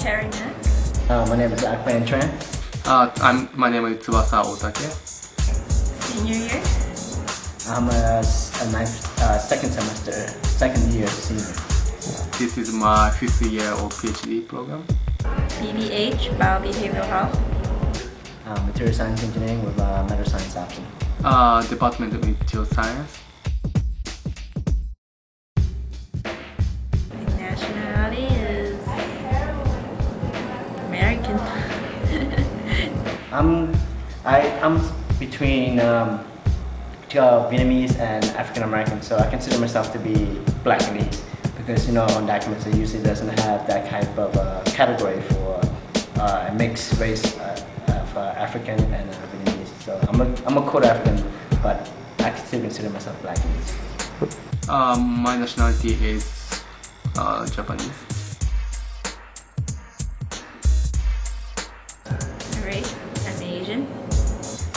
Terry Mack. My name is Akpan Tran. My name is Tsubasa Otake. Senior year? I'm a second year senior. This is my 5th year of PhD program. BBH, Biobehavioral Health. Material Science Engineering with a Matter Science option. Department of Material Science. My nationality is American. I'm between Vietnamese and African American, so I consider myself to be Black Vietnamese because on documents it usually doesn't have that kind of category for a mixed race of African and Vietnamese. So I'm a quarter African, but I still consider myself Black Vietnamese. My nationality is Japanese. Race, I'm Asian.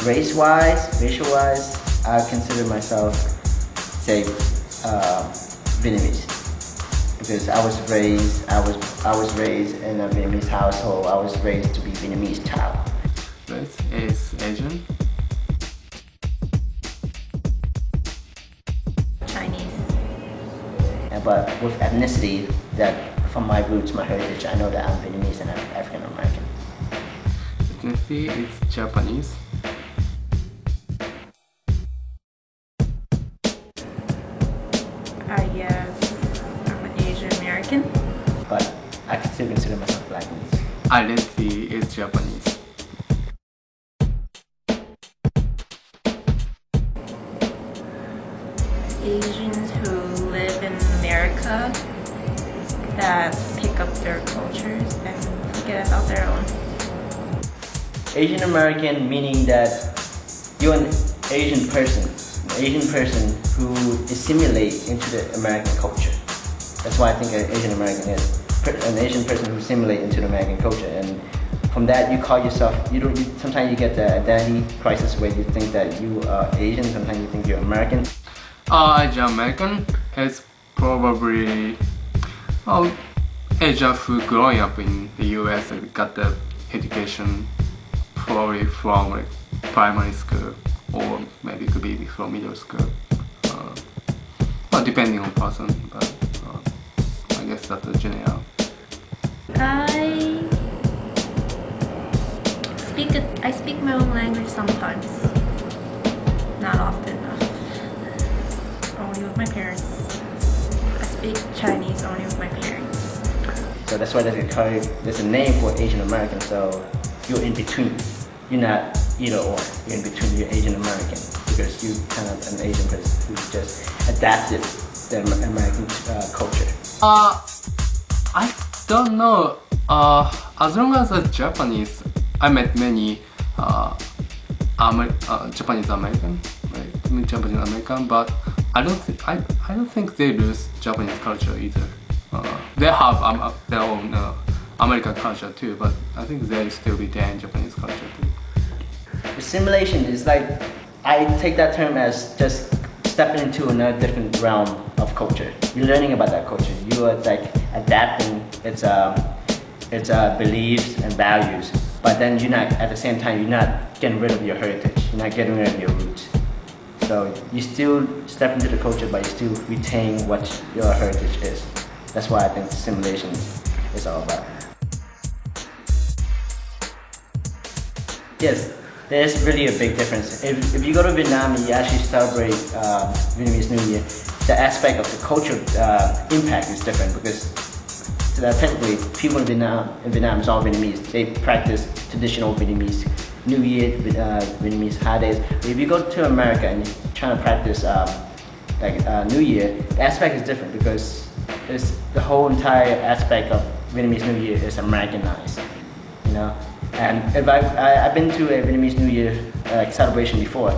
Racial-wise, I consider myself, say, Vietnamese, because I was raised in a Vietnamese household. I was raised to be Vietnamese child. Race is Asian. Chinese. But with ethnicity, that from my roots, my heritage, I know that I'm Vietnamese and I'm African American. Ethnicity is Japanese. I guess I'm an Asian American. But I can still consider myself Black Vietnamese. Identity is Japanese. Asians who live in America that pick up their cultures and forget about their own. Asian American meaning that you're an Asian person who assimilate into the American culture. That's why I think an Asian American is an Asian person who assimilate into the American culture, and from that you call yourself. Sometimes you get the identity crisis where you think that you are Asian. Sometimes you think you're American. Asian American is probably Asian who growing up in the US and got the education probably from like primary school or maybe it could be from middle school. Well, depending on person, but I guess that's a general. I speak my own language sometimes, not often enough. Only with my parents. I speak Chinese only with my parents. So that's why there's a name for Asian American. So you're in between. You're not either or. You're in between. You're Asian American because you're kind of an Asian person who just adapted the American culture. I don't know. As long as a Japanese, I met many Japanese American, right? Japanese American, but I don't think they lose Japanese culture either. They have their own American culture too, but I think they still retain Japanese culture too. Assimilation is like, I take that term as just stepping into another different realm of culture. You're learning about that culture. You are like adapting its beliefs and values, but then you're not, at the same time, you're not getting rid of your heritage. You're not getting rid of your roots. So you still step into the culture, but you still retain what your heritage is. That's why I think assimilation is all about. Yes, there's really a big difference. If you go to Vietnam and you actually celebrate Vietnamese New Year, the aspect of the cultural impact is different because technically people in Vietnam is all Vietnamese. They practice traditional Vietnamese New Year, Vietnamese holidays. But if you go to America and you're trying to practice New Year, the aspect is different because the whole entire aspect of Vietnamese New Year is Americanized, And if I've been to a Vietnamese New Year celebration before.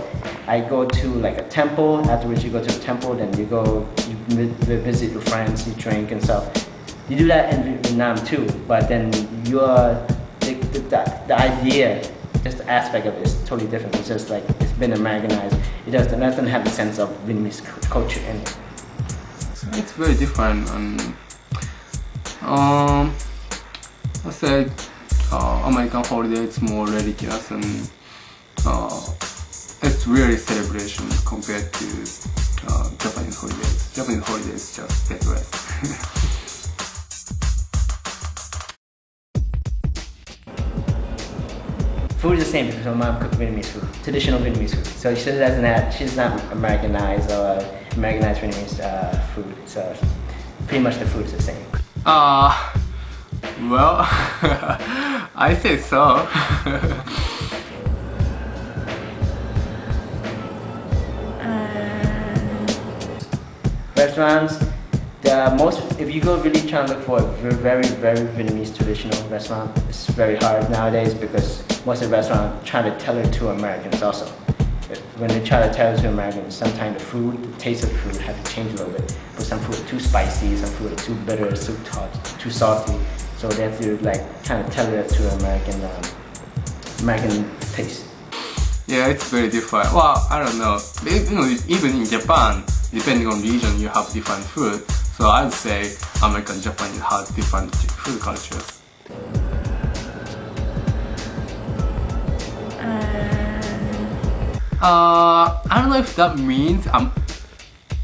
I go to like a temple. Afterwards, you go to the temple, then you visit your friends, you drink and stuff. You do that in Vietnam too, but then the idea, just the aspect of it is totally different. It's just like it's been Americanized. It doesn't have the sense of Vietnamese culture in it. It's very different. I said American holiday is more religious and it's really celebration compared to Japanese holidays. Japanese holidays just take rest. Food is the same because my mom cooked Vietnamese food, traditional Vietnamese food. So she's not Americanized or Americanized Vietnamese food. So pretty much the food is the same. Well, I say so. Restaurants, if you go really trying to look for a very Vietnamese traditional restaurant, it's very hard nowadays because most of the restaurants try to tailor to Americans also. When they try to tailor to Americans, sometimes the taste of the food have to change a little bit. But some food are too spicy, some food are too bitter, too too salty. So they have to kind of tailor it to American taste. Yeah, it's very different. Well, I don't know. Even in Japan, depending on region, you have different food. So I'd say American Japanese has different food cultures. I don't know if that means I'm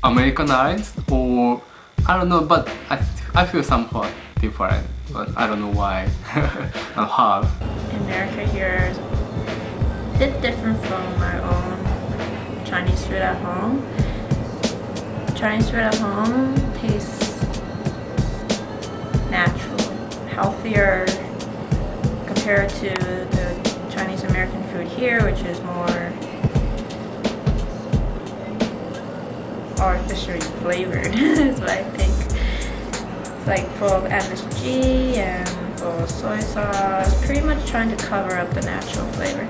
Americanized or I don't know, but I feel somewhat different, but I don't know why and how. America here is a bit different from my own Chinese food at home. Chinese food at home tastes natural, healthier compared to the Chinese American food here, which is more artificially flavored, is what I think. It's like full of MSG and full of soy sauce, pretty much trying to cover up the natural flavor.